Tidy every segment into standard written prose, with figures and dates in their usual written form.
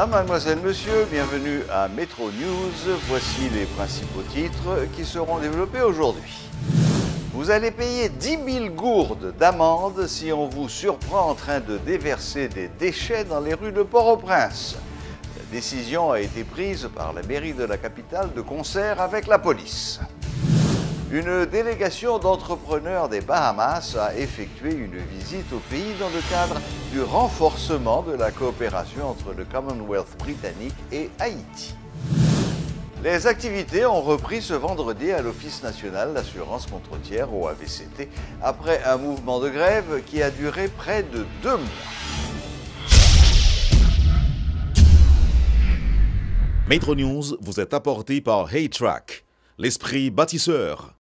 Madame, mademoiselle, monsieur, bienvenue à Métro News. Voici les principaux titres qui seront développés aujourd'hui. Vous allez payer 10 000 gourdes d'amende si on vous surprend en train de déverser des déchets dans les rues de Port-au-Prince. La décision a été prise par la mairie de la capitale de concert avec la police. Une délégation d'entrepreneurs des Bahamas a effectué une visite au pays dans le cadre du renforcement de la coopération entre le Commonwealth britannique et Haïti. Les activités ont repris ce vendredi à l'Office national d'assurance contre-tiers au AVCT après un mouvement de grève qui a duré près de 2 mois. Métro News vous est apporté par Haytrack, l'esprit bâtisseur.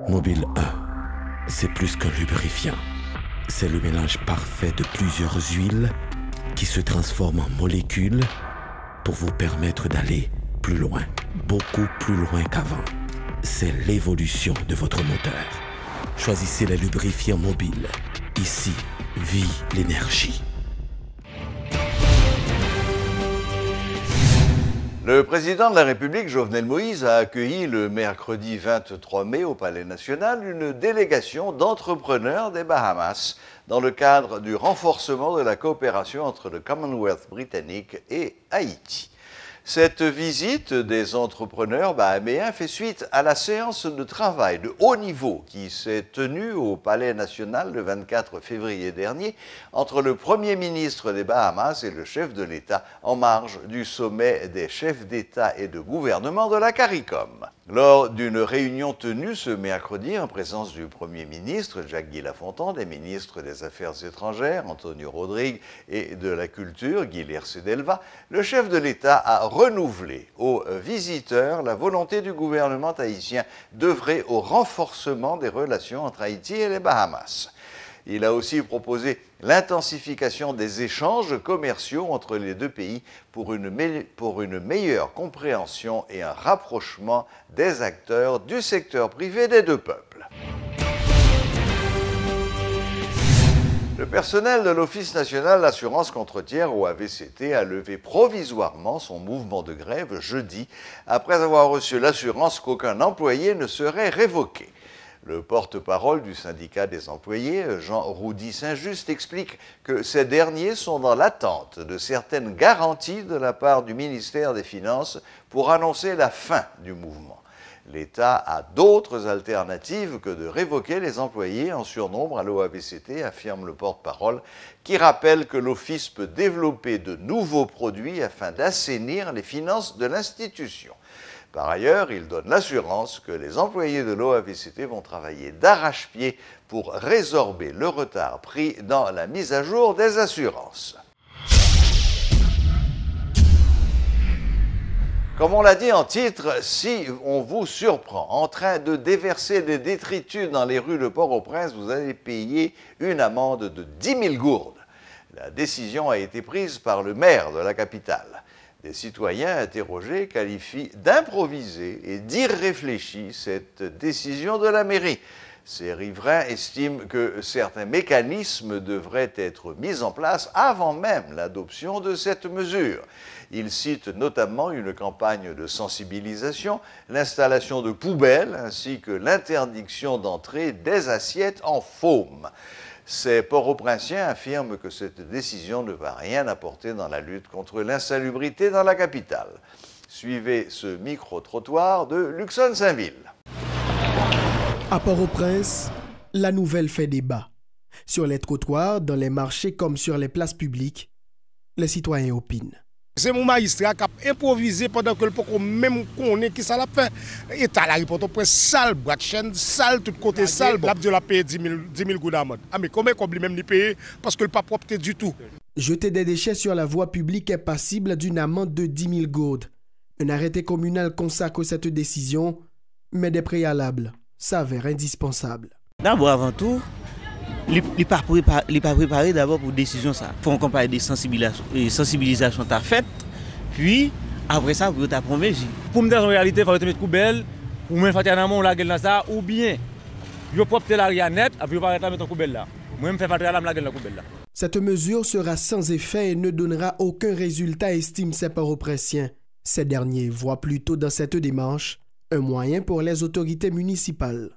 Mobile 1, c'est plus qu'un lubrifiant. C'est le mélange parfait de plusieurs huiles qui se transforment en molécules pour vous permettre d'aller plus loin, beaucoup plus loin qu'avant. C'est l'évolution de votre moteur. Choisissez les lubrifiants mobiles. Ici vit l'énergie. Le président de la République, Jovenel Moïse, a accueilli le mercredi 23 mai au Palais national une délégation d'entrepreneurs des Bahamas dans le cadre du renforcement de la coopération entre le Commonwealth britannique et Haïti. Cette visite des entrepreneurs bahaméens fait suite à la séance de travail de haut niveau qui s'est tenue au Palais national le 24 février dernier entre le Premier ministre des Bahamas et le chef de l'État en marge du sommet des chefs d'État et de gouvernement de la CARICOM. Lors d'une réunion tenue ce mercredi en présence du Premier ministre Jacques-Guy Lafontaine, des ministres des Affaires étrangères Antonio Rodrigue et de la Culture Guy Lercé-Delva, le chef de l'État a renouvelé aux visiteurs la volonté du gouvernement haïtien d'œuvrer au renforcement des relations entre Haïti et les Bahamas. Il a aussi proposé l'intensification des échanges commerciaux entre les deux pays pour une meilleure compréhension et un rapprochement des acteurs du secteur privé des deux peuples. Le personnel de l'Office national d'assurance contre-tiers au AVCT a levé provisoirement son mouvement de grève jeudi après avoir reçu l'assurance qu'aucun employé ne serait révoqué. Le porte-parole du syndicat des employés, Jean-Roudy Saint-Just, explique que ces derniers sont dans l'attente de certaines garanties de la part du ministère des Finances pour annoncer la fin du mouvement. L'État a d'autres alternatives que de révoquer les employés en surnombre à l'OAVCT, affirme le porte-parole, qui rappelle que l'Office peut développer de nouveaux produits afin d'assainir les finances de l'institution. Par ailleurs, il donne l'assurance que les employés de l'OAVCT vont travailler d'arrache-pied pour résorber le retard pris dans la mise à jour des assurances. Comme on l'a dit en titre, si on vous surprend en train de déverser des détritus dans les rues de Port-au-Prince, vous allez payer une amende de 10 000 gourdes. La décision a été prise par le maire de la capitale. Des citoyens interrogés qualifient d'improvisée et d'irréfléchie cette décision de la mairie. Ces riverains estiment que certains mécanismes devraient être mis en place avant même l'adoption de cette mesure. Ils citent notamment une campagne de sensibilisation, l'installation de poubelles ainsi que l'interdiction d'entrée des assiettes en faume. Ces port-au-princiens affirment que cette décision ne va rien apporter dans la lutte contre l'insalubrité dans la capitale. Suivez ce micro-trottoir de Luxon-Saint-Ville. À Port-au-Prince, la nouvelle fait débat. Sur les trottoirs, dans les marchés comme sur les places publiques, les citoyens opinent. C'est mon magistrat qui a improvisé pendant que le peuple même connaît qui ça l'a fait. État la Port-au-Prince sale, bras de chaîne sale, tout côté sale. L'abdiol a payé 10 000 gourdes d'amende. Ah mais combien qu'on même ni payer parce que le pas propre du tout. Jeter des déchets sur la voie publique est passible d'une amende de 10 000 gourdes. Un arrêté communal consacre cette décision, mais des préalables s'avèrent indispensables. D'abord, avant tout, il n'est pas préparé d'abord pour décision ça. Il faut une campagne de sensibilisation t'a faite, puis après ça, vous avez promis. Pour me dire en réalité, il faut mettre poubelle, ou même faire un amont la gueule dans ça, ou bien, je propre la net, et puis je vais mettre en poubelle là. Moi, je fais faire la gueule dans la poubelle là. Cette mesure sera sans effet et ne donnera aucun résultat, estiment ces Port-au-Prinsiens. Ces derniers voient plutôt dans cette démarche un moyen pour les autorités municipales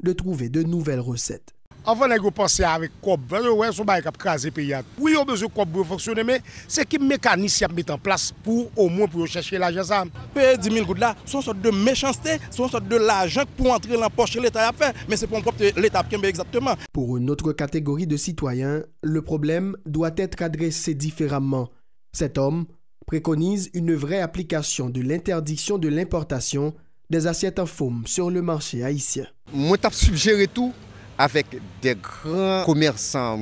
de trouver de nouvelles recettes. Avant de penser avec COB, ouais, son bail qui a crasé pays. Oui, on a besoin de COB pour fonctionner, mais c'est quel mécanisme à mettre en place pour au moins pour chercher l'argent ça. Payer 10 000 gouttes là, c'est une sorte de méchanceté, c'est une sorte de l'argent pour entrer dans la poche de l'État à faire, mais c'est pour l'État qui exactement. Pour une autre catégorie de citoyens, le problème doit être adressé différemment. Cet homme préconise une vraie application de l'interdiction de l'importation des assiettes en forme sur le marché haïtien. Moi, je suggéré tout avec des grands commerçants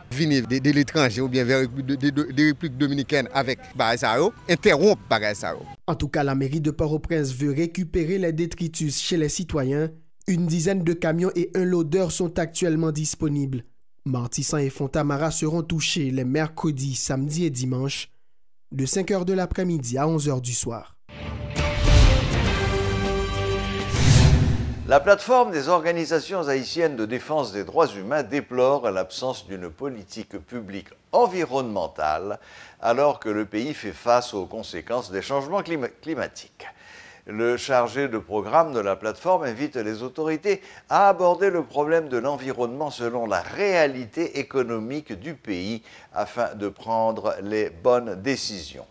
qui viennent de l'étranger ou bien des républiques dominicaines avec Baraïsaro, interrompre Baraïsaro. En tout cas, la mairie de Port-au-Prince veut récupérer les détritus chez les citoyens. Une dizaine de camions et un loader sont actuellement disponibles. Martissan et Fontamara seront touchés les mercredis, samedis et dimanches, de 5h de l'après-midi à 11h du soir. La plateforme des organisations haïtiennes de défense des droits humains déplore l'absence d'une politique publique environnementale alors que le pays fait face aux conséquences des changements climatiques. Le chargé de programme de la plateforme invite les autorités à aborder le problème de l'environnement selon la réalité économique du pays afin de prendre les bonnes décisions.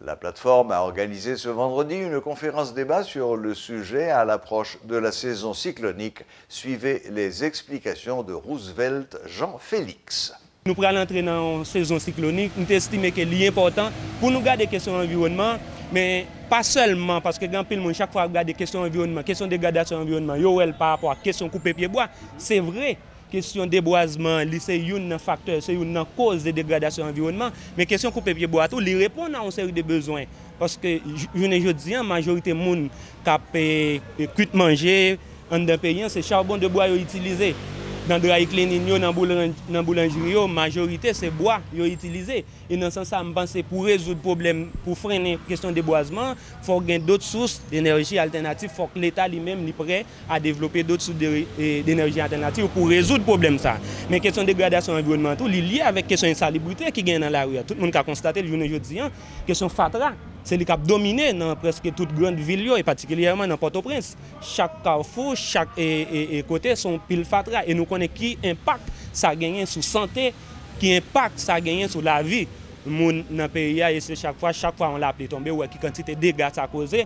La plateforme a organisé ce vendredi une conférence débat sur le sujet à l'approche de la saison cyclonique. Suivez les explications de Roosevelt Jean-Félix. Nous prenons l'entrée dans la saison cyclonique. Nous estimons que c'est important pour nous garder question environnement, mais pas seulement parce que grand pile monde chaque fois regarder question environnement, question dégradation environnement, yo par rapport à question couper pied bois, c'est vrai. Question déboisement, c'est un facteur, c'est une cause de dégradation environnement, mais question couper pied bois tout, il répond à une série de besoins parce que je dis la majorité des gens qui cuit manger en d'un pays, c'est charbon de bois utilisé. Dans le dry cleaning, dans la boulangerie, la majorité c'est bois utilisé. Et dans ce sens, je pense que pour résoudre le problème, pour freiner la question de déboisement, il faut gagner d'autres sources d'énergie alternatives. Il faut que l'État lui-même est prêt à développer d'autres sources d'énergie alternatives pour résoudre le problème. Mais la question de dégradation environnementale, il est lié avec la question d'insalubrité qui gagne dans la rue. Tout le monde a constaté le jour aujourd'hui, la question FATRA. C'est le qui a dominé dans presque toute grande ville, et particulièrement dans Port-au-Prince. Chaque carrefour, chaque côté sont pile fatra. Et nous connaissons qui impact ça gagne sur la santé, qui impact ça gagne sur la vie. Dans le pays, et c'est chaque fois on l'a appelé tomber, ou qui quantité de dégâts ça a causé.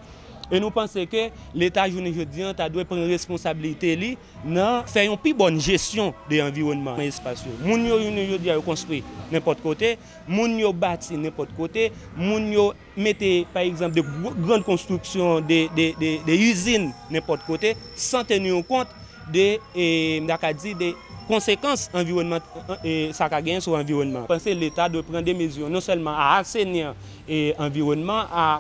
Et nous pensons que l'État aujourd'hui doit prendre responsabilité dans faire une plus bonne gestion de l'environnement spatial. Moun yo aujourd'hui construit n'importe côté, moun yo bâti n'importe côté, moun yo mette par exemple de grandes constructions des usines n'importe côté sans tenir compte des conséquences environnementales ça a gagné sur l'environnement. Je pense que l'État doit prendre des mesures non seulement à assainir l'environnement, à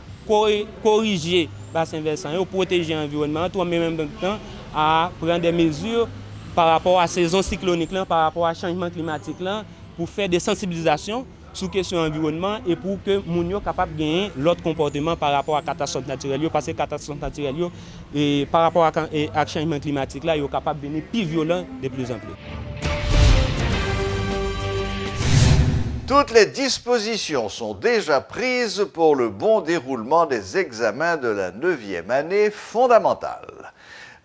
corriger le bassin versant, à protéger l'environnement, mais en même temps à prendre des mesures par rapport à la saison cyclonique, par rapport au changement climatique, pour faire des sensibilisations sur la question de l'environnement et pour que les gens soient capables de gagner l'autre comportement par rapport à la catastrophe naturelle. Parce que la catastrophe naturelle, et par rapport à le changement climatique, ils sont capables de devenir plus violents de plus en plus. Toutes les dispositions sont déjà prises pour le bon déroulement des examens de la 9e année fondamentale.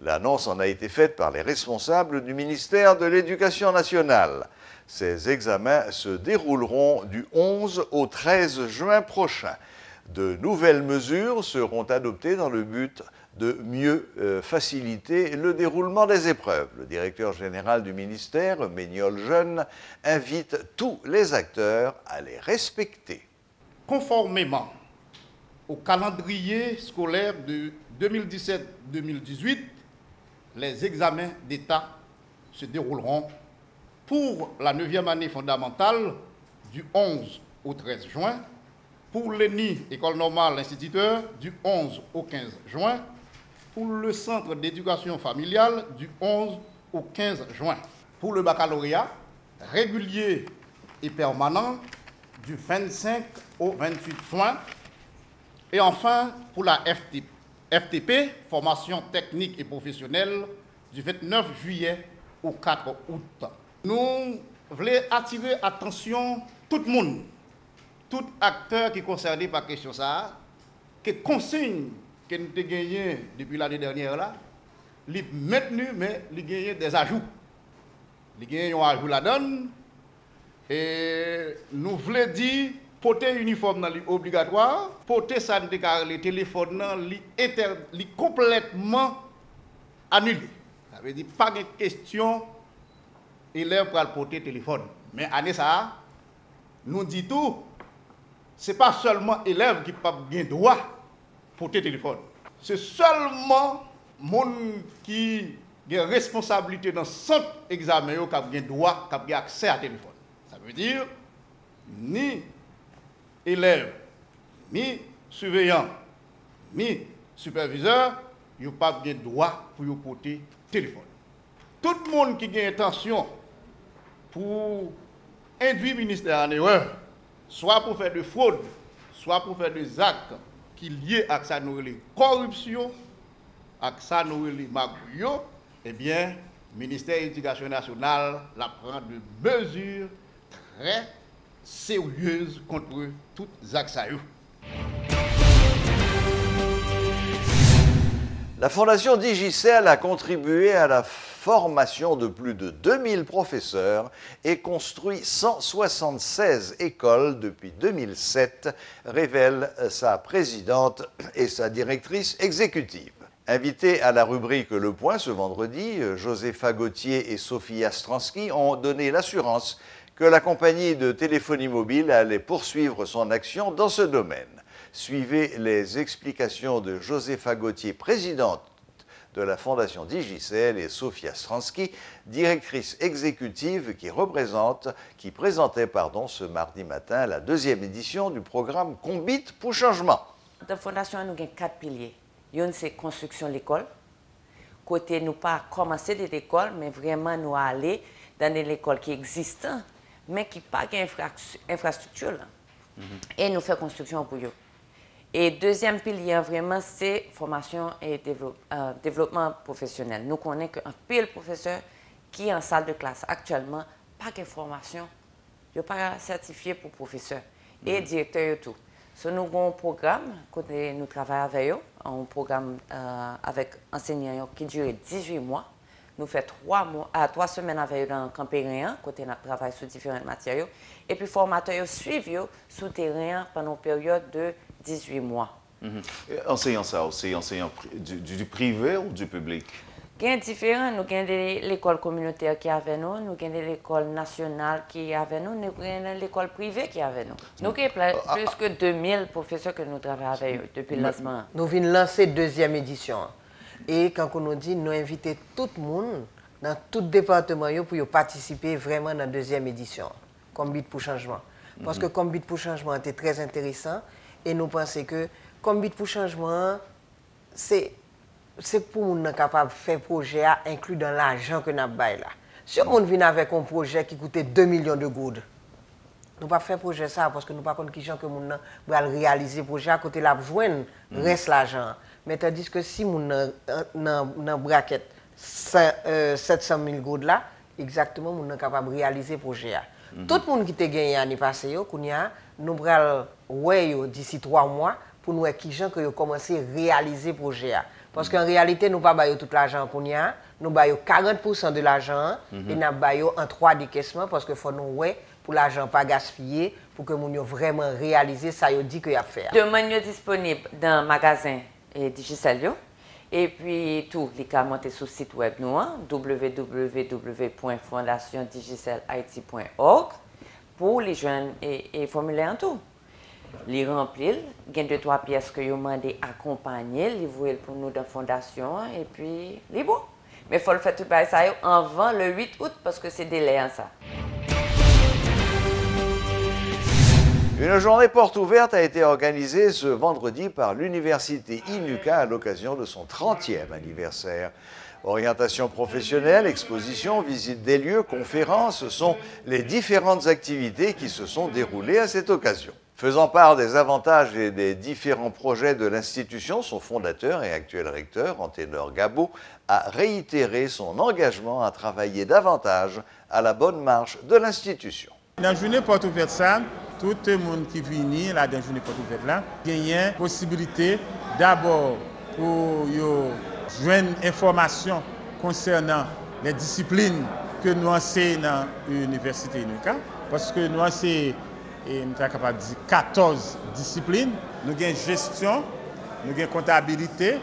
L'annonce en a été faite par les responsables du ministère de l'Éducation nationale. Ces examens se dérouleront du 11 au 13 juin prochain. De nouvelles mesures seront adoptées dans le but de mieux faciliter le déroulement des épreuves. Le directeur général du ministère, Méniol Jeune, invite tous les acteurs à les respecter. Conformément au calendrier scolaire de 2017-2018, les examens d'État se dérouleront pour la 9e année fondamentale du 11 au 13 juin, pour l'ENI, École normale instituteur, du 11 au 15 juin, pour le centre d'éducation familiale, du 11 au 15 juin, pour le baccalauréat, régulier et permanent, du 25 au 28 juin, et enfin pour la FTP, formation technique et professionnelle, du 29 juillet au 4 août. Nous voulais attirer attention tout le monde, tout acteur qui est concerné par la question ça, que consigne que nous avons gagné depuis l'année dernière là, il est maintenu, mais il a gagné des ajouts. Il a gagné un ajout là-dedans. Et nous voulons dire, porter uniforme obligatoire, porter ça, le téléphone, est complètement annulé. Ça veut dire pas de question, élève pour porter téléphone. Mais année ça, nous dit tout, ce n'est pas seulement élève qui n'a pas droit porter téléphone. C'est seulement monde qui a responsabilité dans 100 examens qui a droit, qui a accès à téléphone. Ça veut dire ni élève, ni surveillant, ni superviseur, ils n'ont pas de droit pour porter téléphone. Tout le monde qui a intention pour induire le ministère en erreur, soit pour faire de fraude, soit pour faire des actes qui sont liés à ça, la corruption, à ça, les magouilles, eh bien, le ministère de l'Éducation nationale prend de mesures très sérieuses contre tous les actes. La Fondation Digicel a contribué à la formation de plus de 2000 professeurs et construit 176 écoles depuis 2007, révèle sa présidente et sa directrice exécutive. Invités à la rubrique Le Point ce vendredi, Josépha Gauthier et Sophia Stransky ont donné l'assurance que la compagnie de téléphonie mobile allait poursuivre son action dans ce domaine. Suivez les explications de Josépha Gauthier, présidente de la Fondation Digicel, et Sophia Stransky, directrice exécutive qui présentait ce mardi matin la 2e édition du programme Combit pour changement. Dans la Fondation, nous avons 4 piliers. Une, c'est construction de l'école. Côté, nous pas commencer de l'école, mais vraiment nous aller dans l'école qui existe, mais qui n'a pas d'infrastructure. Et nous faisons construction pour eux. Et deuxième pilier, vraiment, c'est formation et développement professionnel. Nous connaissons qu'un pile professeur qui est en salle de classe actuellement, pas de formation, il n'est pas certifié pour professeur et directeur et tout. So, nous avons un programme, côté nous travaillons avec eux, un programme avec enseignants qui dure 18 mois. Nous faisons 3 semaines avec eux dans le camp Péréan, côté nous travaillons sur différentes matières. Et puis, les formateurs suivent sur le terrain pendant une période de 18 mois. Enseignant ça aussi, enseignant du privé ou du public? Il y a différents. Nous avons l'école communautaire qui est avec nous, nous avons l'école nationale qui est avec nous, nous avons l'école privée qui est avec nous. Nous avons plus que 2000 professeurs que nous travaillons avec eux depuis le lancement. Nous venons lancer 2e édition. Et quand on nous dit, nous invitons tout le monde dans tout département pour participer vraiment dans la 2e édition, Combit pour changement. Parce que Combit pour changement était très intéressant et nous pensons que Combit pour changement, c'est pour nous capable de faire un projet inclus dans l'argent que nous avons là. Si on vient avec un projet qui coûtait 2 millions de goudes, nous ne pouvons pas faire un projet ça parce que nous ne savons pas qui gens que nous allons réaliser le projet à côté de la joindre, reste l'argent. Mais tandis que si nous avons dans braquette 700 000 goudes là, exactement, nous sommes capables de réaliser le projet. Tout le monde qui a gagné l'année passée, nous allons d'ici 3 mois pour nous qui gens que commencé à réaliser le projet. Parce qu'en réalité, nous ne payons pas tout l'argent qu'on a, nous payons 40% de l'argent et nous payons en 3 décaissements parce qu'il faut nous pour l'argent pas gaspillé, pour que nous vraiment réaliser ça dit qu'il y a à faire. Demande disponible dans le magasin Digicel. Et puis, tout, les cas montés sur le site web nous, www.fondationdigicelhaiti.org pour les jeunes et formulaires en tout. Les remplir, il y a 2-3 pièces que vous demandez accompagner, les voir pour nous dans la fondation et puis les beaux. Mais il faut le faire tout ça avant le 8 août parce que c'est délai en ça. Une journée porte ouverte a été organisée ce vendredi par l'Université INUCA à l'occasion de son 30e anniversaire. Orientation professionnelle, exposition, visite des lieux, conférences, ce sont les différentes activités qui se sont déroulées à cette occasion. Faisant part des avantages et des différents projets de l'institution, son fondateur et actuel recteur, Anténor Gabo, a réitéré son engagement à travailler davantage à la bonne marche de l'institution. Dans la journée porte ouverte, ça, tout le monde qui vient là dans la journée porte ouverte, là, gagne la possibilité d'abord pour joindre information concernant les disciplines que nous enseignons dans l'université UNICA, parce que nous enseignons, capable de dire 14 disciplines. Nous avons gestion, nous avons comptabilité,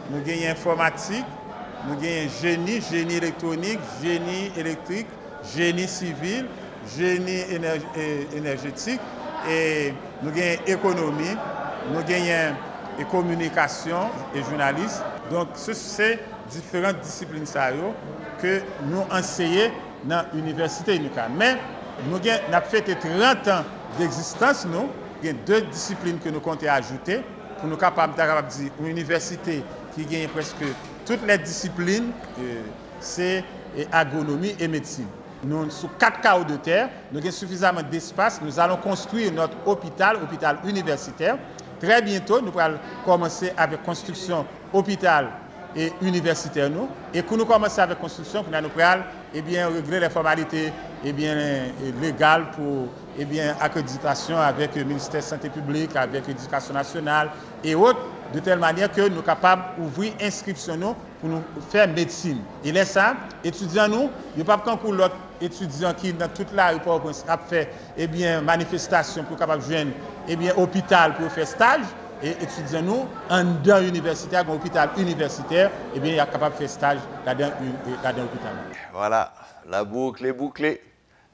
nous avons informatique, nous avons génie électronique, génie électrique, génie civil, génie énergétique, et nous avons économie, nous avons communication et journalisme. Donc, c'est différentes disciplines que nous enseignons dans l'université UNICA. Mais nous avons fait 30 ans d'existence, il y a 2 disciplines que nous comptons ajouter pour nous capables de dire une université qui gagne presque toutes les disciplines, c'est agronomie et médecine. Nous, sur 4 carreaux de terre, nous avons suffisamment d'espace. Nous allons construire notre hôpital universitaire. Très bientôt, nous allons commencer avec construction hôpital et universitaire. Et quand nous commençons avec construction, nous allons régler les formalités légales pour accréditation avec le ministère de la Santé publique, avec l'éducation nationale et autres, de telle manière que nous sommes capables d'ouvrir inscription pour nous faire médecine. Et là, ça, étudiants, nous, il n'y a pas encore l'autre étudiant qui, dans toute l'aéroport, a fait manifestation pour capable de joindre hôpital pour faire stage. Et étudiants, nous, en dans l'université, un hôpital universitaire, il est capable de faire stage dans l'hôpital. Voilà, la boucle est bouclée.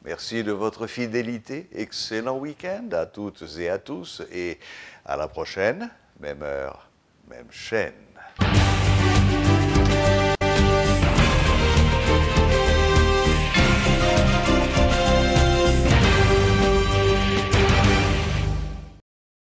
Merci de votre fidélité. Excellent week-end à toutes et à tous. Et à la prochaine, même heure, même chaîne.